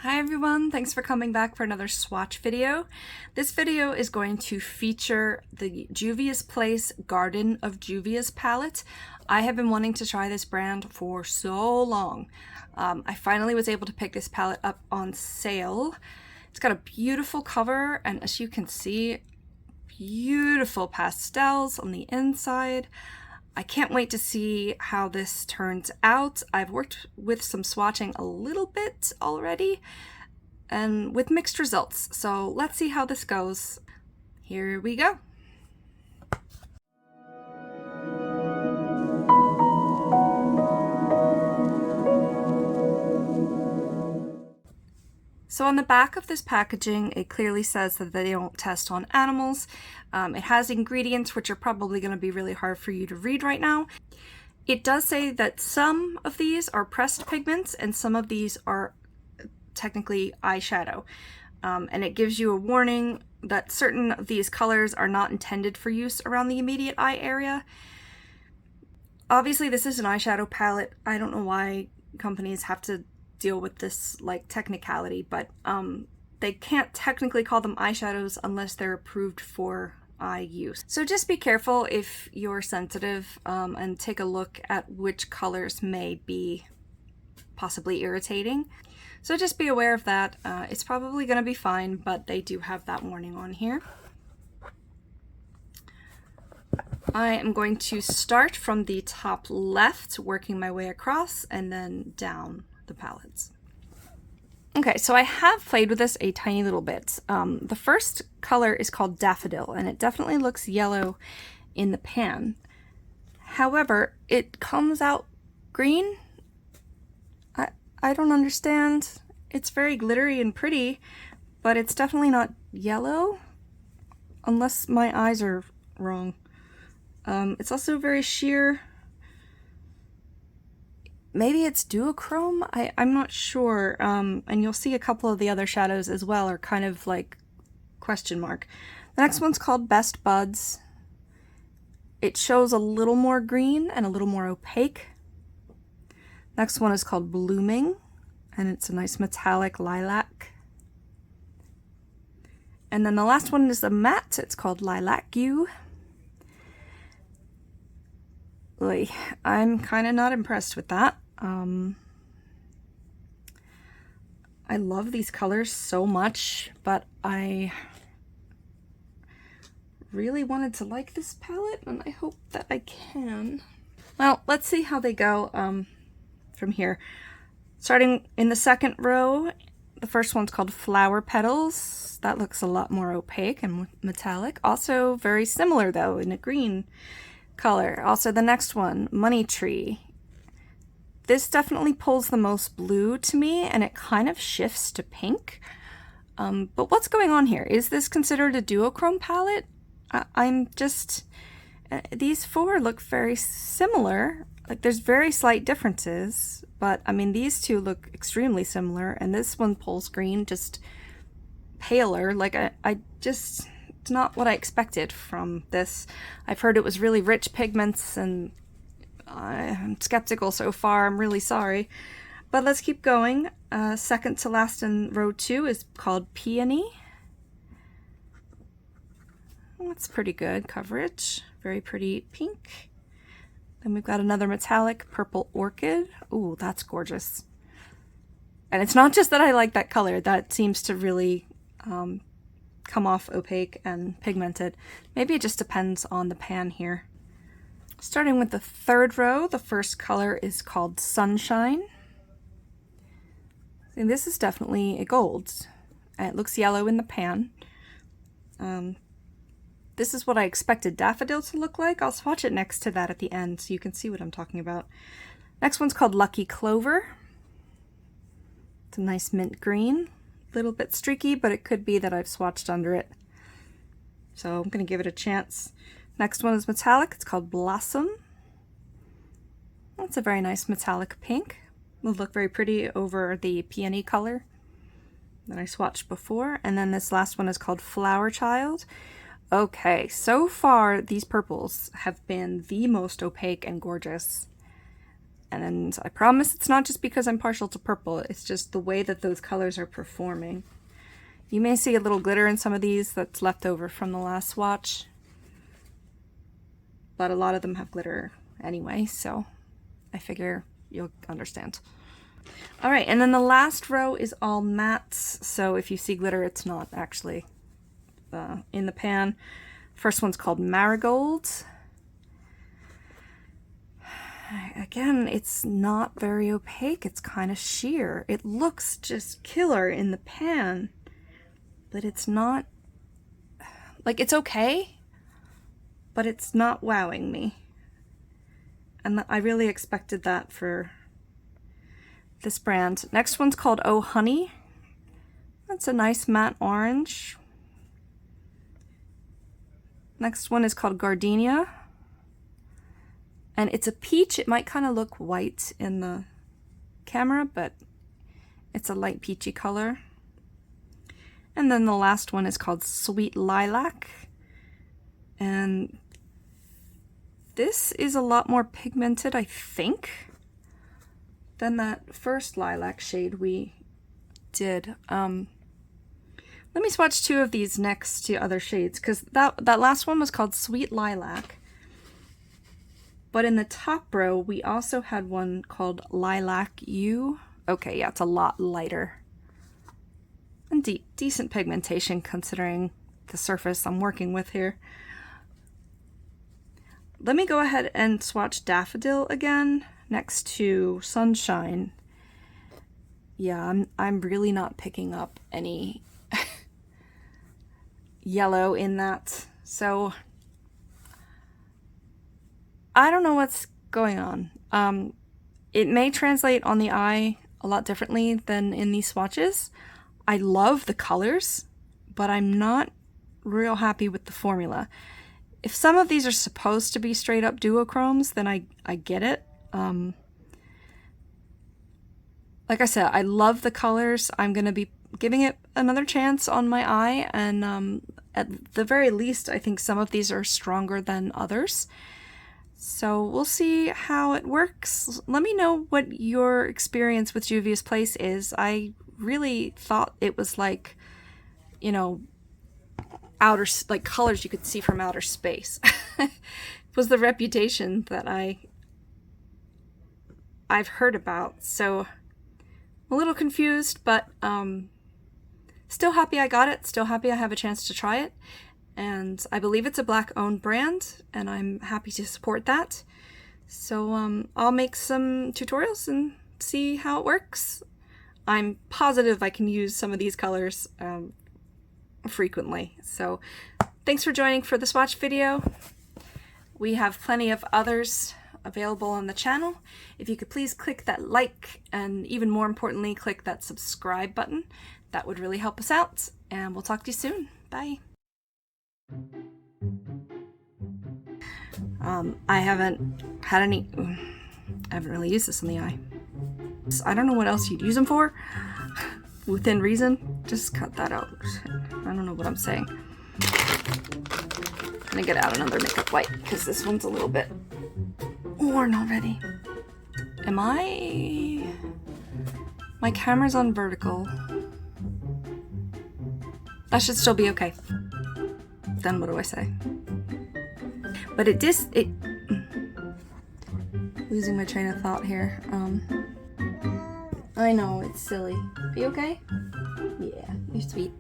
Hi everyone, thanks for coming back for another swatch video. This video is going to feature the Juvia's Place Garden of Juvia's palette. I have been wanting to try this brand for so long. I finally was able to pick this palette up on sale. It's got a beautiful cover, and as you can see, beautiful pastels on the inside. I can't wait to see how this turns out. I've worked with some swatching a little bit already and with mixed results. So let's see how this goes. Here we go. So on the back of this packaging, it clearly says that they don't test on animals. It has ingredients which are probably going to be really hard for you to read right now. It does say that some of these are pressed pigments and some of these are technically eyeshadow. And it gives you a warning that certain of these colors are not intended for use around the immediate eye area. Obviously, this is an eyeshadow palette. I don't know why companies have to deal with this like technicality, but they can't technically call them eyeshadows unless they're approved for eye use. So just be careful if you're sensitive and take a look at which colors may be possibly irritating. So just be aware of that. It's probably going to be fine, but they do have that warning on here. I am going to start from the top left, working my way across and then down the palettes. Okay, so I have played with this a tiny little bit. The first color is called Daffodil, and it definitely looks yellow in the pan. However, it comes out green. I don't understand. It's very glittery and pretty, but it's definitely not yellow, unless my eyes are wrong. It's also very sheer. Maybe it's duochrome? I'm not sure. And you'll see a couple of the other shadows as well are kind of like question mark. The next one's called Best Buds. It shows a little more green and a little more opaque. Next one is called Blooming, and it's a nice metallic lilac. And then the last one is a matte. It's called Lilac You. I'm kind of not impressed with that. I love these colors so much, but I really wanted to like this palette, and I hope that I can. Well, let's see how they go from here. Starting in the second row, the first one's called Flower Petals. That looks a lot more opaque and metallic. Also very similar though, in a green color. Also the next one, Money Tree. This definitely pulls the most blue to me, and it kind of shifts to pink. But what's going on here? Is this considered a duochrome palette? I'm just... these four look very similar. Like, there's very slight differences, but I mean, these two look extremely similar, and this one pulls green, just paler. Like, I just... it's not what I expected from this. I've heard it was really rich pigments, and I'm skeptical so far. I'm really sorry. But let's keep going. Second to last in row 2 is called Peony. That's pretty good coverage. Very pretty pink. Then we've got another metallic Purple Orchid. Ooh, that's gorgeous. And it's not just that I like that color. That seems to really come off opaque and pigmented. Maybe it just depends on the pan here. Starting with the third row, the first color is called Sunshine. And this is definitely a gold. It looks yellow in the pan. This is what I expected Daffodil to look like. I'll swatch it next to that at the end so you can see what I'm talking about. Next one's called Lucky Clover. It's a nice mint green. A little bit streaky, but it could be that I've swatched under it. So I'm going to give it a chance. Next one is metallic. It's called Blossom. That's a very nice metallic pink. Will look very pretty over the peony color that I swatched before. And then this last one is called Flower Child. Okay, so far these purples have been the most opaque and gorgeous. And I promise it's not just because I'm partial to purple, it's just the way that those colors are performing. You may see a little glitter in some of these that's left over from the last swatch, but a lot of them have glitter anyway, so I figure you'll understand. All right, and then the last row is all mattes, so if you see glitter, it's not actually in the pan. First one's called Marigold. Again, it's not very opaque, it's kind of sheer. It looks just killer in the pan, but it's not, like, it's okay, but it's not wowing me. And I really expected that for this brand. Next one's called Oh Honey. That's a nice matte orange. Next one is called Gardenia. And it's a peach. It might kind of look white in the camera, but it's a light peachy color. And then the last one is called Sweet Lilac. And this is a lot more pigmented, I think, than that first lilac shade we did. Let me swatch two of these next to other shades, because that last one was called Sweet Lilac. But in the top row, we also had one called Lilac U. Okay, yeah, it's a lot lighter. And decent pigmentation considering the surface I'm working with here. Let me go ahead and swatch Daffodil again next to Sunshine. Yeah, I'm really not picking up any yellow in that. So I don't know what's going on. It may translate on the eye a lot differently than in these swatches. I love the colors, but I'm not real happy with the formula. If some of these are supposed to be straight up duochromes, then I get it. Like I said, I love the colors. I'm going to be giving it another chance on my eye, and at the very least, I think some of these are stronger than others. So we'll see how it works. Let me know what your experience with Juvia's Place is. I really thought it was like, you know, like colors you could see from outer space. Was the reputation that I've heard about. So I'm a little confused, but still happy I got it. Still happy I have a chance to try it. And I believe it's a Black-owned brand, and I'm happy to support that. So I'll make some tutorials and see how it works. I'm positive I can use some of these colors frequently. So thanks for joining for the swatch video. We have plenty of others available on the channel. If you could please click that like, and even more importantly, click that subscribe button. That would really help us out, and we'll talk to you soon. Bye. I haven't really used this on the eye. I don't know what else you'd use them for. Within reason, just cut that out. I don't know what I'm saying. I'm gonna get out another makeup wipe because this one's a little bit worn already. My camera's on vertical. That should still be okay. Then what do I say? But losing my train of thought here. I know, it's silly. Are you okay? Yeah, you're sweet.